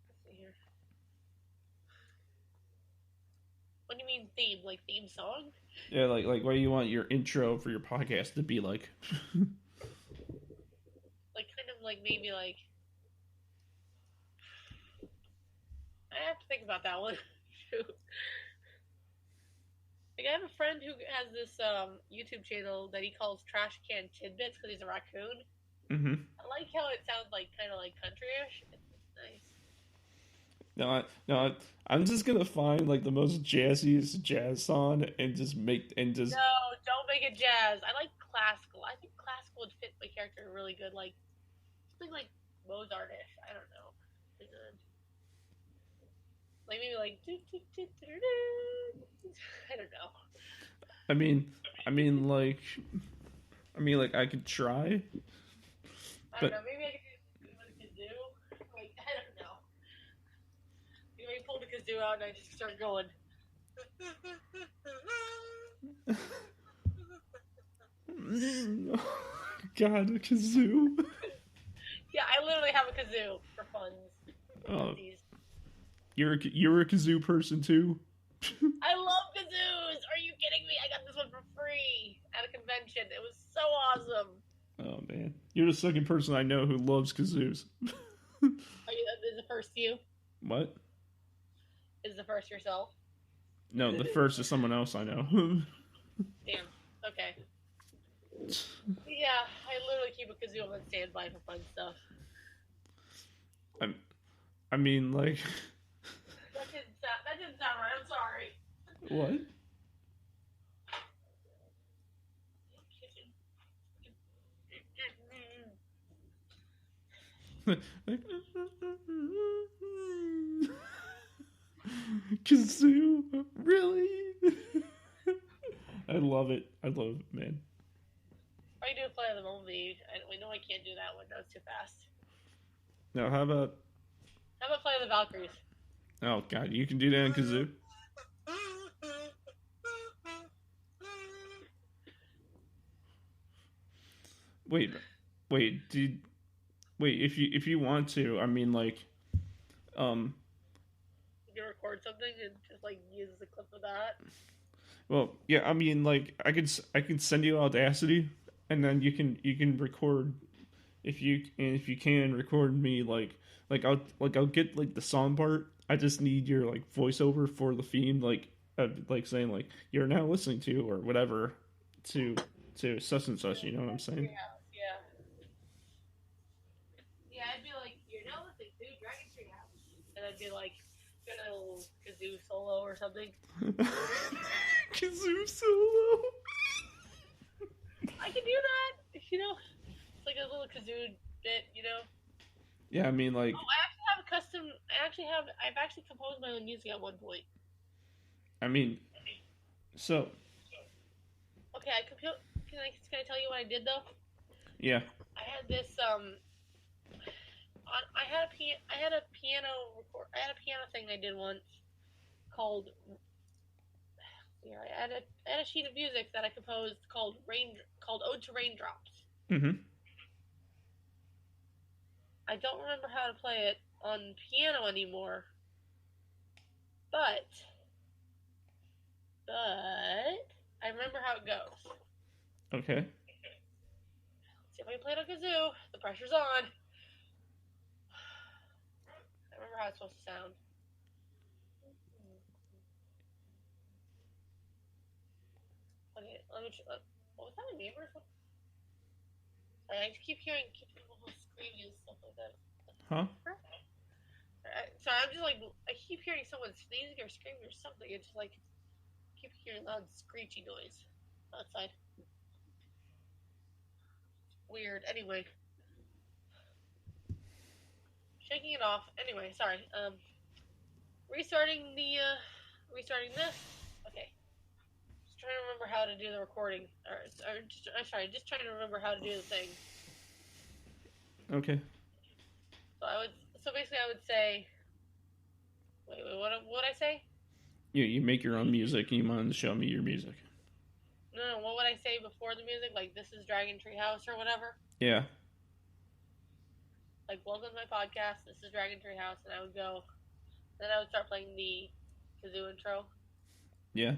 let's see here. What do you mean theme? Like theme song? Yeah, like what do you want your intro for your podcast to be like? Maybe I have to think about that one. Shoot. I have a friend who has this YouTube channel that he calls Trash Can Tidbits because he's a raccoon. Mm-hmm. I like how it sounds kind of like country-ish. It's nice. No, I'm just gonna find the most jazziest jazz song and just No, don't make it jazz. I like classical. I think classical would fit my character really good. Something like Mozart-ish. I don't know. Maybe I don't know. I could try. I don't know. Maybe I could do a kazoo. I don't know. Maybe I pull the kazoo out and I just start going. God, a kazoo. Yeah, I literally have a kazoo for fun. Oh, you're a kazoo person too? I love kazoos! Are you kidding me? I got this one for free at a convention. It was so awesome. Oh man, you're the second person I know who loves kazoos. Is the first you? What? Is the first yourself? No, the first is someone else I know. Damn. Okay. Yeah, I literally keep a kazoo on standby for fun stuff. I mean, like... That didn't sound right. I'm sorry. What? Kazoo, really? I love it. I love it, man. I do play the movie. We know I can't do that one. That was too fast. Now, how about play the Valkyries? Oh God, you can do that in kazoo. Wait, if you want to, I mean, like, you can record something and just like use the clip of that. Well, yeah, I mean, like, I could send you Audacity, and then you can record if you can record me I'll get like the song part. I just need your like voiceover for the theme, like saying like you're now listening to or whatever to such and such. You know what I'm saying? Yeah. Yeah, I'd be like, you're now listening to Dragon Tree House, and I'd be like, get a little kazoo solo or something. Kazoo solo. I can do that. You know, it's like a little kazoo bit. You know. Yeah, I mean, like. Oh, I actually have a custom. I've actually composed my own music at one point. I mean, so. Okay, Can I tell you what I did though? Yeah. I had this I had a piano thing I did once called. Yeah, I had a sheet of music that I composed called Ode to Raindrops. Mm-hmm. I don't remember how to play it on piano anymore, but I remember how it goes. Okay. Let's see if I can play it on kazoo. The pressure's on. I remember how it's supposed to sound. Okay, what was that, a neighbor or something? I just keep hearing people screaming and stuff like that. Huh? Sorry, I'm just like, I keep hearing someone sneezing or screaming or something. It's just like, I keep hearing loud screechy noise outside. Weird. Anyway. Shaking it off. Anyway, sorry. Restarting this. Okay. Just trying to remember how to do the recording. Just trying to remember how to do the thing. Okay. So basically I would say, wait, what would I say? You make your own music and you want to show me your music. No, what would I say before the music? Like, this is Dragon Tree House or whatever? Yeah. Like, welcome to my podcast, this is Dragon Tree House, and I would go, then I would start playing the kazoo intro. Yeah.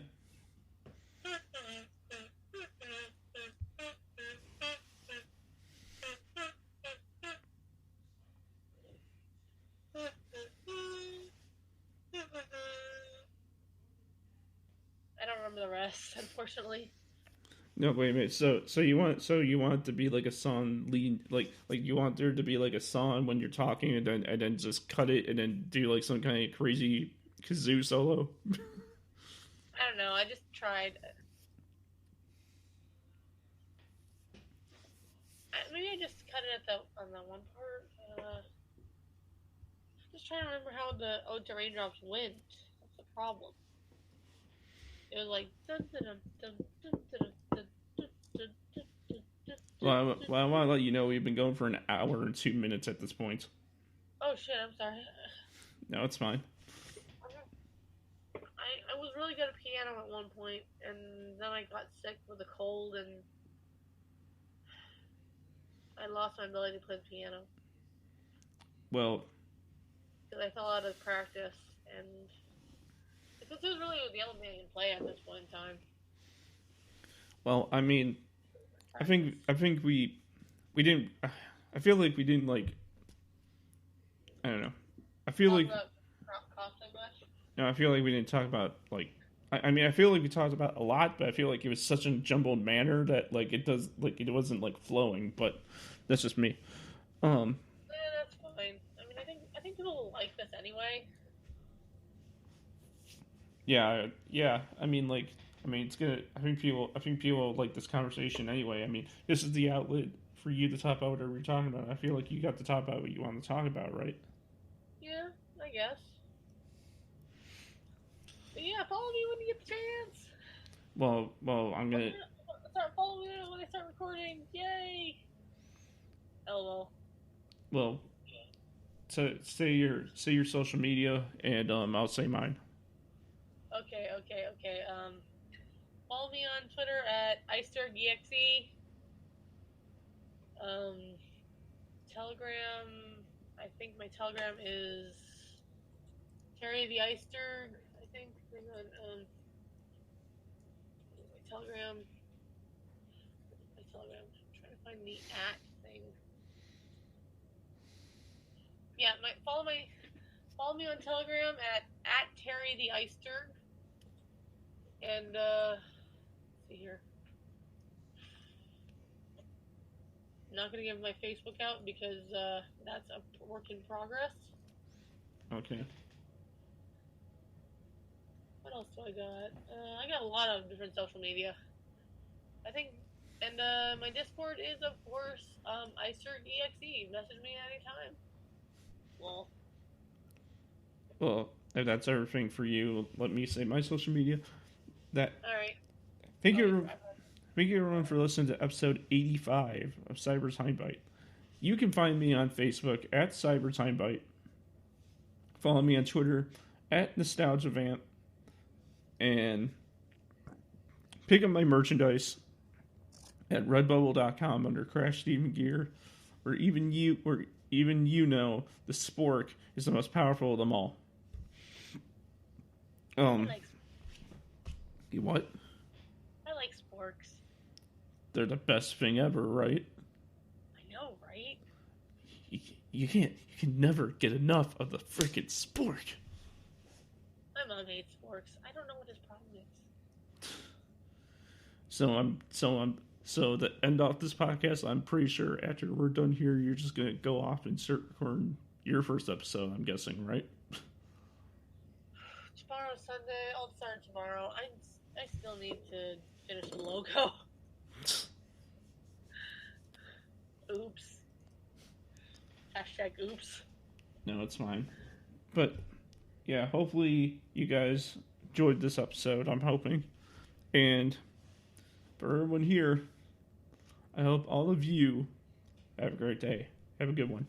I don't remember the rest, unfortunately. No, wait a minute. So you want it to be like a song lead, like you want there to be like a song when you're talking, and then just cut it and then do like some kind of crazy kazoo solo. I don't know. I just tried. Maybe I just cut it on the one part. Just trying to remember how the Ode to Raindrops went. That's the problem. It was like dun dun dun dun dun dun. Well, I want to let you know we've been going for an hour and 2 minutes at this point. Oh shit! I'm sorry. No, it's fine. I was really good at piano at one point, and then I got sick with a cold, and I lost my ability to play the piano. Well, because I fell out of practice, and because it was really the only thing I can play at this point in time. Well, I mean, I think we didn't. I feel like we didn't like. I don't know. I feel like. No, I feel like we didn't talk about like. I mean, I feel like we talked about a lot, but I feel like it was such a jumbled manner that like it wasn't like flowing. But that's just me. Yeah, that's fine. I mean, I think people will like this anyway. Yeah. I mean, it's gonna. I think people like this conversation anyway. I mean, this is the outlet for you to talk about whatever you're talking about. I feel like you got to talk about what you want to talk about, right? Yeah, I guess. But yeah, follow me when you get the chance. Well, I'm gonna Follow me when I start recording. Yay! LOL. well, so say your social media, and I'll say mine. Okay. Follow me on Twitter at Icedurgexe. Telegram. I think my Telegram is Terry the Icedurg. I think. Hang on. My Telegram. I'm trying to find the at thing. Yeah, follow me on Telegram at Terry the Icedurg. And let's see here. I'm not gonna give my Facebook out because that's a work in progress. Okay. What else do I got? I got a lot of different social media. I think, and my Discord is of course Icedurgexe. Message me anytime. Well, if that's everything for you, let me say my social media. That. All right. Thank you everyone for listening to episode 85 of Cyber Timebite. You can find me on Facebook at Cyber Timebite. Follow me on Twitter at NostalgiaVamp. And pick up my merchandise at redbubble.com under Crash Steven Gear, where even you know the spork is the most powerful of them all. What? I like sporks. They're the best thing ever, right? I know, right? You can never get enough of the frickin' spork. My mom hates sporks. I don't know what his problem is. So to end off this podcast, I'm pretty sure after we're done here, you're just gonna go off and start recording your first episode. I'm guessing, right? Tomorrow's Sunday. I'll start tomorrow. I still need to finish the logo. Oops. #oops. No, it's fine. But yeah, hopefully you guys enjoyed this episode. I'm hoping. And for everyone here, I hope all of you have a great day. Have a good one.